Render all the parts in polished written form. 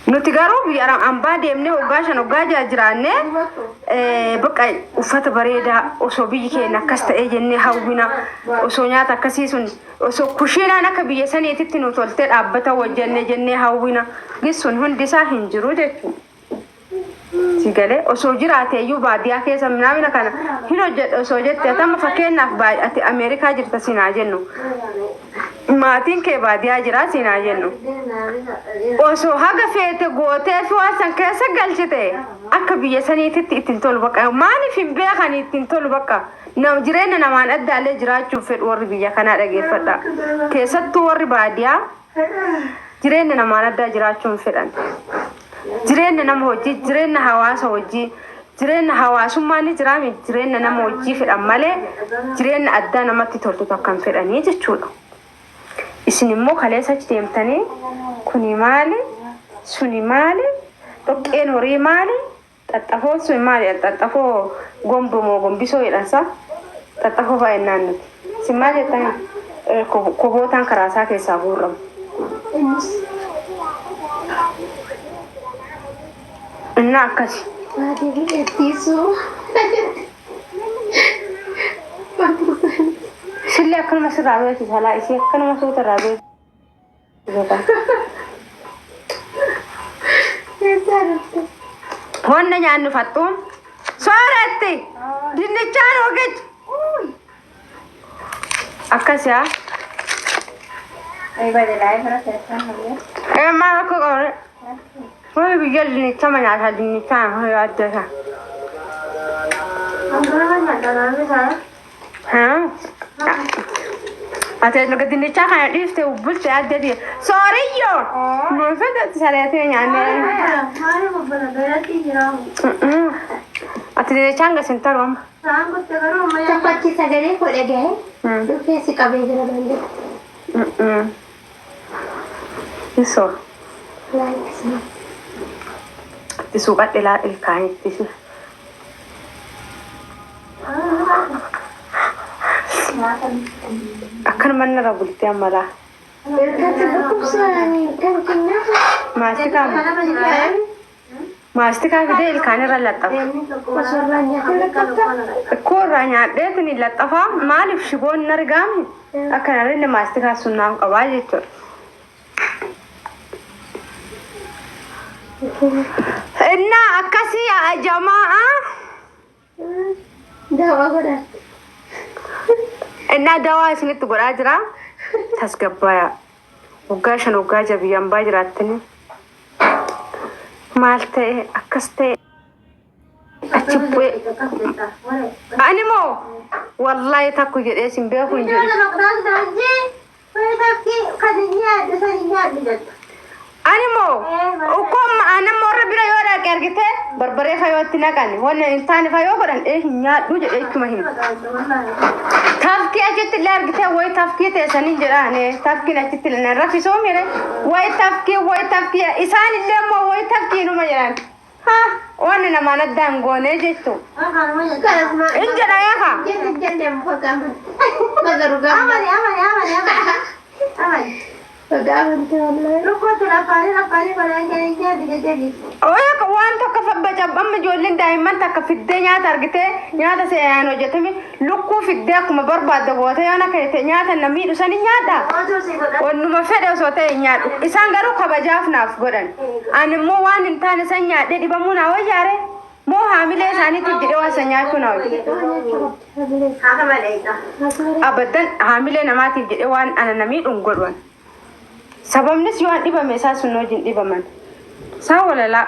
nuti garuu biyya ambaa deemnee hoggaa jiraanne bakka uffata bareedaa osoo biyyi keenya akkas ta'ee jennee hawwina osoo nyaata akkasii sun osoo kushiinaan akka biyya saniititti nu toltee dhaabbata wajjannee jennee hawwina gissun hundi isaa hin jiru jechuudha. Sigale osoo jiraate iyyuu baadiyyaa keessa naamina kana hin hojjedhu osoo jette tamma fakkeenyaaf ati Ameerikaa jirta sinaa jennu maatiin kee baadiyyaa jira sinaa jennu osoo haga feete gootee fi waan san keessa galchite akka biyya saniititti ittiin tolu bakka maaliif hin beekan ittiin tolu bakka nam jireenya namaan addaallee jiraachuuf fedhu warri biyya kanaa dhageeffadha keessattuu warri baadiyyaa jireenya namaan addaa jiraachuun fedhan. Jireenya nama hojii jireenya hawaasa hojii jireenya hawaasummaa ni jiraami jireenya nama hojii fedhan malee jireenya addaa namatti toltu tokkan fedhanii jechuudha. Isin immoo kaleessa deemtanii kuni maali suni maali dhoqqeen horii maali xaxxafoo suni maali xaxxafoo gombomoo gombisoo jedhansa xaxxafoo faayinaan nuti isin maal jettanii kobootaan karaasaa keessaa guurramu. Inna akkasi. Baadiyyaa biyyattiisuu. Sillee akkanuma sirraa beeksisa laa isii akkanuma suuta irraa beeksisa. Wanna nyaannu fattuun sooratti dinnichaan ogeechi. Akkasi haa. Maal akka qabu. Wai biyar dinnichaa manyaata dinnichaa nama yaaddata. Ate laga dinnichaa kana dhiifte bulcha yaaddati. Sooriyyo! Moofeetti saleetee nyaannee. Ate dinnichaan gasin taru amma. Taphachi sagalee godhe gahe. Dhufeessi qabee jira danda'e. Isoo. Suuqadhe laa ilkaanitti. Akkan manna irra bultee ammalaa. Maastikaa fidee ilkaan irra laxxafa. Ikkoo irraa nyaadheetin laxxafaa maaliif shiboon hin argaamne akkanarreen maastikaa sun naaf qabaa jechuudha. Inna akkasi jamaa dawa godha. Inna dawa isinitti godhaa jira. Tasgabbaya. Waggaa 5 waggaa jabiyyaan baa jiraattani. Maal ta'e akkas ta'e achi bu'e. Ani moo wallahi takku jedhee sin beeku hin jiru. Animo, ukom ana morra bira yoo dhaqe argite barbaree fayootti naqani wanna intaani fayoo godhan nyaadhu jedhe ittuma hima. Tafkii achitti illee argite wayi tafkii teessanii jedhaane tafkiin achitti illee rafisoo mire wayi tafkii isaan illee immoo wayi tafkii numa jedhan. Ha wanni namaan addaan goonee jettu. In jedha yaaka. Oya waan tokko fabbaca amma ijoolleen daa'imman takka fiddee nyaata argite nyaata seeyaan hojjetame lukkuu fiddee akkuma barbaadde goote yoo akka ta'e nyaata namni dhusanii nyaadha. Wannuma fedhe osoo ta'e nyaadhu isaan garuu kabajaaf naaf godhan. Ani immoo waan hin taane san nyaadhee dhibamuu naa wayyaare moo haamilee isaaniitti jedhee waan san nyaachuu naa wayyaare. Abaddan haamilee namaatiif jedhee waan ana namii dhungodhan. Sababnis yoo dhibame isaa sun wajjin dhibaman. Saa walala.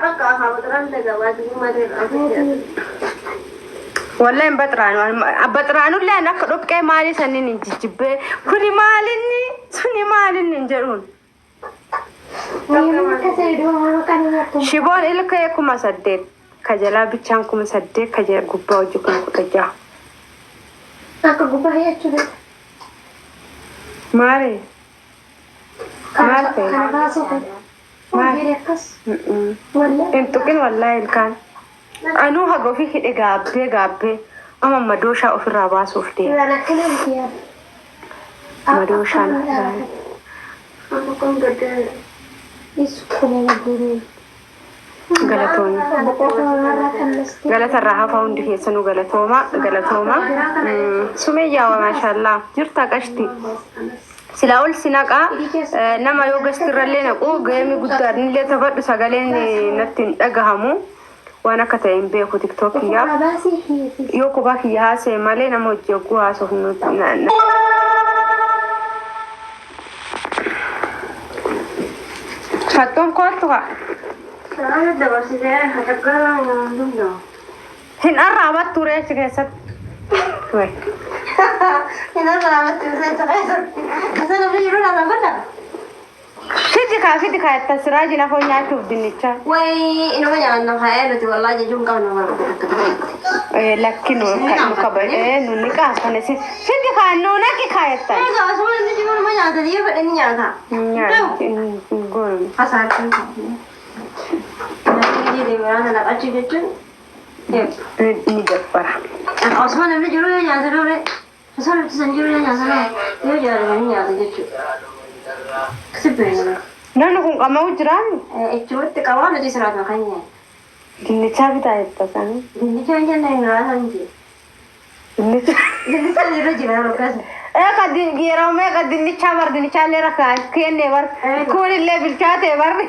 Wallahi baxraanullee akka dhoqqee maalii sanniin hin jijjibbee kuni maalinni suni maalinni hin jedhuun. Shiboon ilka 8,000 ka jalaa bichaan 8,000 ka jala gubbaa hojii 16,000. Akka gubbaa jechuudha. Maali? Intuqin wallahi ilkaan anuu haga ofii hidhe gaabbee amma madooshaa ofirraa baasuuf deema. Madooshaan galatoon galata raha faundi keessanu galatooma sumayyaa wa mashallah jirta qashti sila ol sinaqa nama yoo gastirralee naqu geemi guddaadnillee tabadhu sagaleen nattiin dhagahamu waan akka ta'e hin beeku tiktokiyaa yoo kubaa kiyya haasee malee nama hojii hogguu haasofnu fattoon koottuka hin arraabattu reechi keessatti fidi kaa itta siraaji lafoo nyaachuuf dinnicha lakkin nunni qaafane fidi kaa nuunaki kaayetta ni dabbara Osman namni jiru yoo nyaata dhoore osoo san jiru yoo nyaata dhoore yoo jaalatanii nyaata jechuudha. Sibbiree namni kun qamaa'u jiraan itti qabaa nuti siraatuma kan nyaata. dinnichaa bitaa jetta isaanii Dinnicha hin jenne hin raatan jee. Dinnicha irra jira yeroo kaasa. ka yeroo meeqa dinnichaa bar dinnichaallee rakkaa kenne bar kunillee bilchaatee barri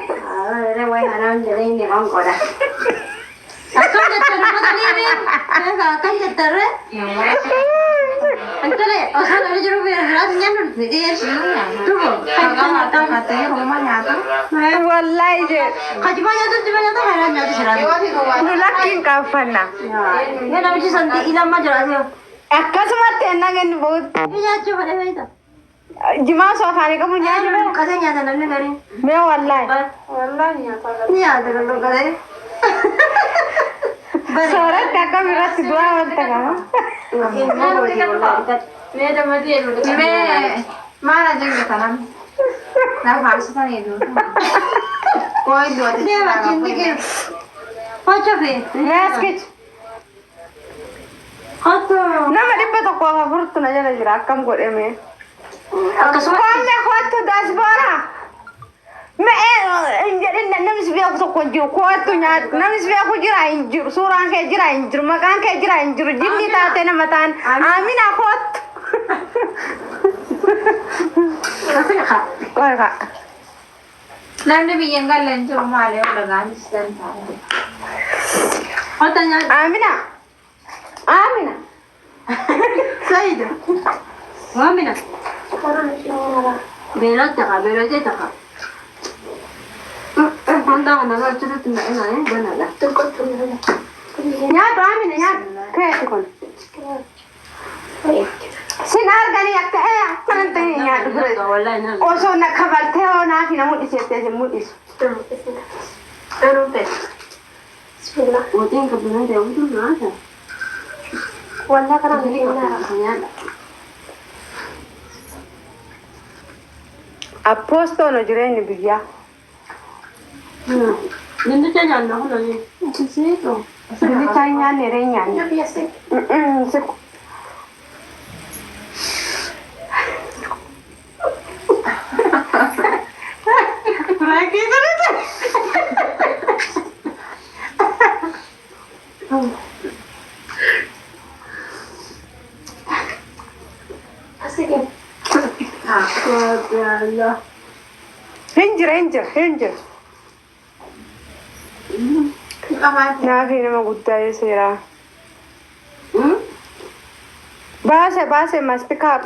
Wayi hanaan jedhee inni waan godha. Akkam jettan uffata deebiin akkam jettarre antale osoo namni jiru biraatu nyaannu tubo wallahi je kajiba nyaata hayraan nyaatu siraatu. nu lakkiin qaaffanna Yoo namichi santi ilamma jiraate akkasumatti ennaa kennu ba'utti nyaachuu fedhe beekta. jimaa soo afaanii qabu nyaachuu Qasee nyaata namni gariin. mee wallahi Nyaata kan dhugate. sooratti akkam irratti du'aa wanta qaba Mana jenga tanam. Na farsa tani du. Koi du ati. Deema cindiki. Hocha fe. meeskich Hoto. nama dhibba tokko afurtu na jala jira akkam godhame Akkasuma. koomne kootu dasboora jedhin namis beeku tokko hin jiru kootu nyaatu namis beeku jira hin jiru suuraan kee jira hin jiru maqaan kee jira hin jiru jinni taate nama taan amina kootu qoy ka Namni biyyan gallan jiru malee wala gaanis dan taane. Hoto nyaata. amina Saida. Wamina. Beelota ka beelota taka. Handa kana ga chute tunda ina banala. nyaatu amina nyaatu keeti kun sin arganii akka akkanan ta'e nyaatu bire Wallahi na. osoo na kabaltee hoonaa fi na mul'isettee sin mul'isu Wotiin kabina da wutu na ta. Wallahi kana Nyaata. apposto no jireenyi biyyaa Dindicha nyaanna kuna ni. Sisito. dinnichaa hin nyaanne ree nyaanne siku hinjira naafi nama guddaa seeraa baase mastikaa